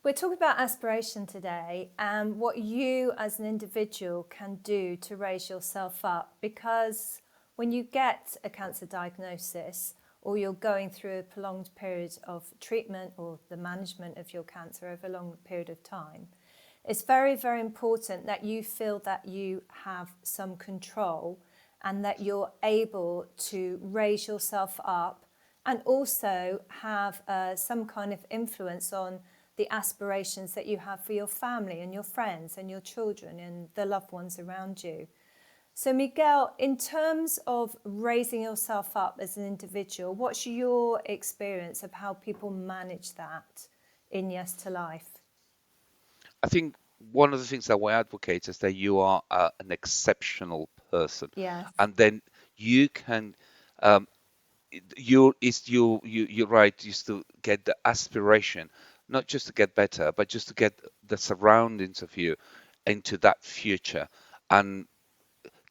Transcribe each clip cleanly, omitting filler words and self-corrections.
We're talking about aspiration today and what you as an individual can do to raise yourself up, because when you get a cancer diagnosis or you're going through a prolonged period of treatment or the management of your cancer over a long period of time, it's very, very important that you feel that you have some control and that you're able to raise yourself up and also have some kind of influence on the aspirations that you have for your family and your friends and your children and the loved ones around you. So, Miguel, in terms of raising yourself up as an individual, what's your experience of how people manage that in Yes to Life? I think one of the things that we advocate is that you are an exceptional person, Yes. and then you can, um, you're right, just to get the aspiration, not just to get better, but just to get the surroundings of you into that future. And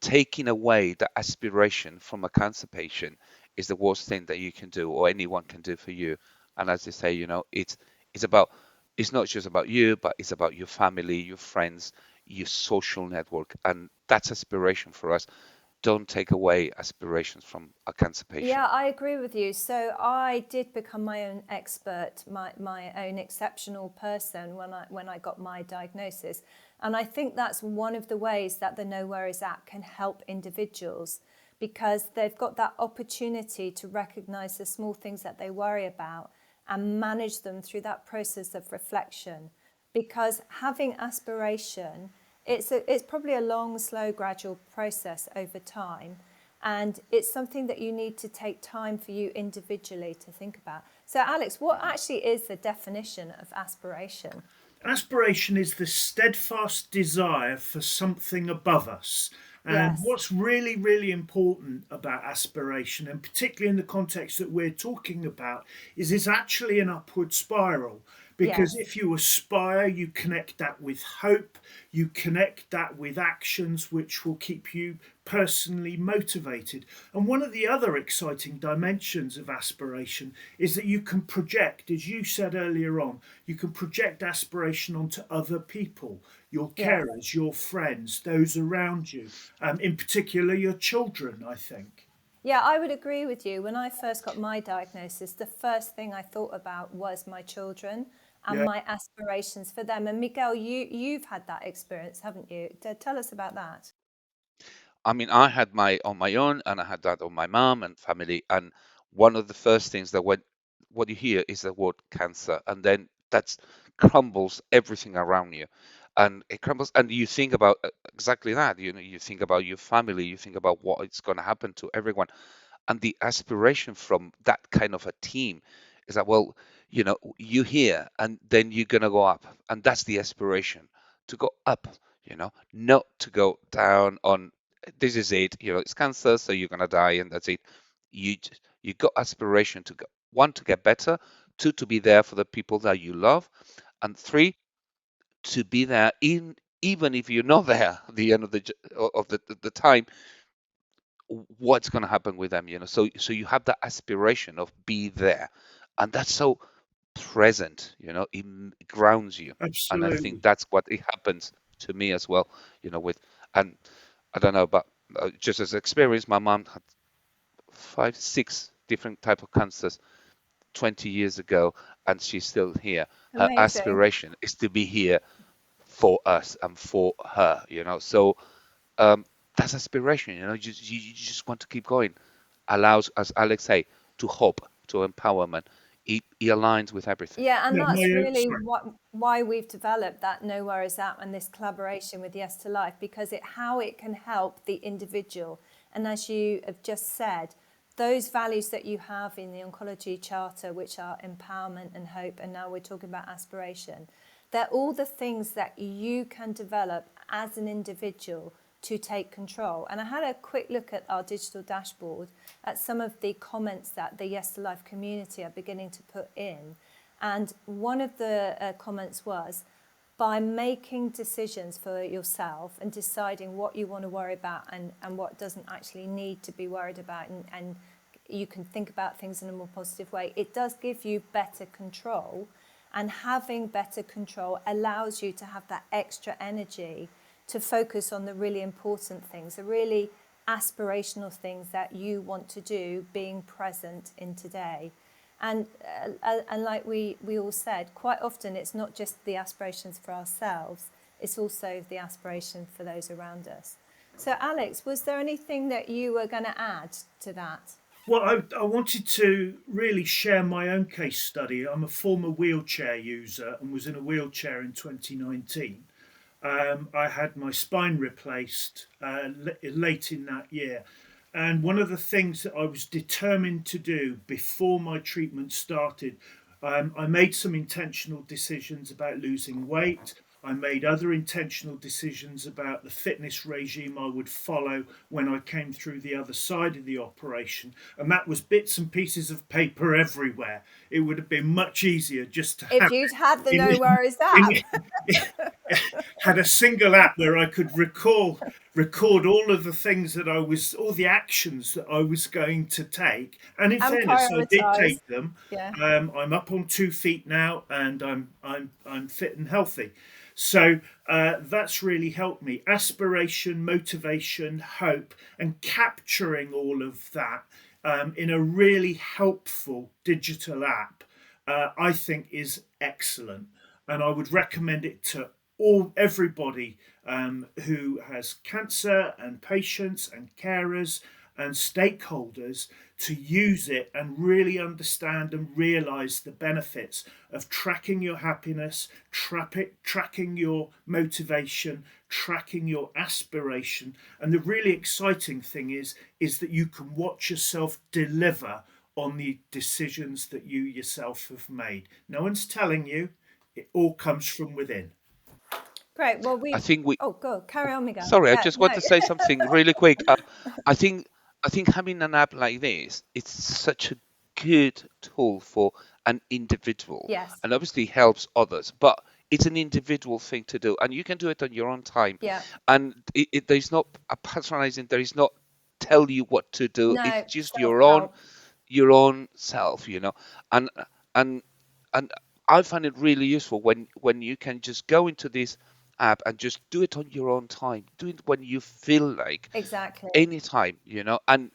taking away the aspiration from a cancer patient is the worst thing that you can do or anyone can do for you. And as they say, it's about it's not just about you, but it's about your family, your friends, your social network, and that's aspiration for us. Don't take away aspirations from a cancer Yeah, patient. I agree with you. So I did become my own expert, my own exceptional person when I got my diagnosis. And I think that's one of the ways that the NoWorries app can help individuals, because they've got that opportunity to recognize the small things that they worry about and manage them through that process of reflection. Because having aspiration, it's probably a long, slow, gradual process over time. And it's something that you need to take time for you individually to think about. So, Alex, what actually is the definition of aspiration? Aspiration is the steadfast desire for something above us. And Yes, what's really, really important about aspiration, and particularly in the context that we're talking about, is it's actually an upward spiral. Because yes. if you aspire, you connect that with hope, you connect that with actions which will keep you personally motivated. And one of the other exciting dimensions of aspiration is that you can project, as you said earlier on, you can project aspiration onto other people, your Yes. carers, your friends, those around you, in particular your children, I think. Yeah, I would agree with you. When I first got my diagnosis, the first thing I thought about was my children and Yeah. my aspirations for them. And Miguel, you've had that experience, haven't you? Tell us about that. I mean, I had my on my own, and I had that on my mom and family. And one of the first things that when what you hear is the word cancer, and then that's crumbles everything around you, and it crumbles, and you think about exactly that. You think about your family, you think about what is going to happen to everyone, and the aspiration from that kind of a team is that, well, you here, and then you're going to go up, and that's the aspiration, to go up, not to go down on this is it, it's cancer, so you're going to die and that's it. You got aspiration to go, one, to get better, two, to be there for the people that you love, and three, to be there in even if you're not there at the end of the time, what's going to happen with them, so you have that aspiration of be there, and that's so present, it grounds you. And I think Absolutely. that's what it happens to me as well, with, and I don't know, but just as experience, my mom had 5 6 different type of cancers 20 years ago, and she's still here. Her Amazing. aspiration is to be here for us and for her, so um, that's aspiration. You just want to keep going. Allows, as Alex say, to hope, to empowerment. It aligns with everything. Yeah, and Yeah, that's really sorry. why we've developed that No Worries app and this collaboration with Yes to Life, because how it can help the individual. And as you have just said, those values that you have in the Oncology Charter, which are empowerment and hope, and now we're talking about aspiration, they're all the things that you can develop as an individual to take control. And I had a quick look at our digital dashboard at some of the comments that the Yes to Life community are beginning to put in. And one of the comments was, by making decisions for yourself and deciding what you want to worry about and what doesn't actually need to be worried about, and you can think about things in a more positive way, it does give you better control. And having better control allows you to have that extra energy to focus on the really important things, the really aspirational things that you want to do, being present in today. And like we all said, quite often it's not just the aspirations for ourselves, it's also the aspiration for those around us. So, Alex, was there anything that you were going to add to that? Well, I wanted to really share my own case study. I'm a former wheelchair user and was in a wheelchair in 2019. I had my spine replaced late in that year. And one of the things that I was determined to do before my treatment started, I made some intentional decisions about losing weight. I made other intentional decisions about the fitness regime I would follow when I came through the other side of the operation. And that was bits and pieces of paper everywhere. It would have been much easier just to If have you'd had the it NoWorries app. in, had a single app where I could record all of the things that all the actions that I was going to take. And in And fairness, I did prioritise. take them. Yeah. I'm up on 2 feet now, and I'm fit and healthy. So that's really helped me. Aspiration, motivation, hope, and capturing all of that in a really helpful digital app, I think is excellent, and I would recommend it to everybody who has cancer, and patients and carers and stakeholders, to use it and really understand and realize the benefits of tracking your happiness, tracking your motivation, tracking your aspiration. And the really exciting thing is that you can watch yourself deliver on the decisions that you yourself have made. No one's telling you, it all comes from within. Great. Well, I we. think we Oh, go. Carry on, Miguel. Sorry, I Yeah. just No. want to say something really quick. I think I think having an app like this, it's such a good tool for an individual, Yes. and obviously helps others. But it's an individual thing to do, and you can do it on your own time. Yeah. And there's not a patronizing. There is not tell you what to do. It's No. just Self your help. own self, and and and I find it really useful when you can just go into this app and just do it on your own time, do it when you feel like, Exactly. anytime, and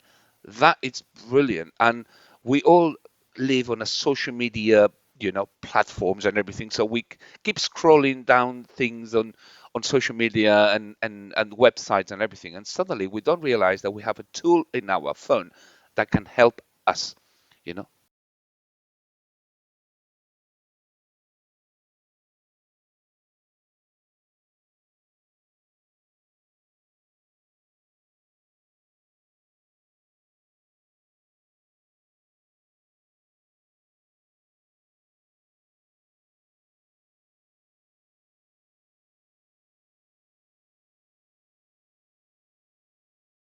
that it's brilliant. And we all live on a social media, platforms and everything, so we keep scrolling down things on social media and websites and everything, and suddenly we don't realize that we have a tool in our phone that can help us, you know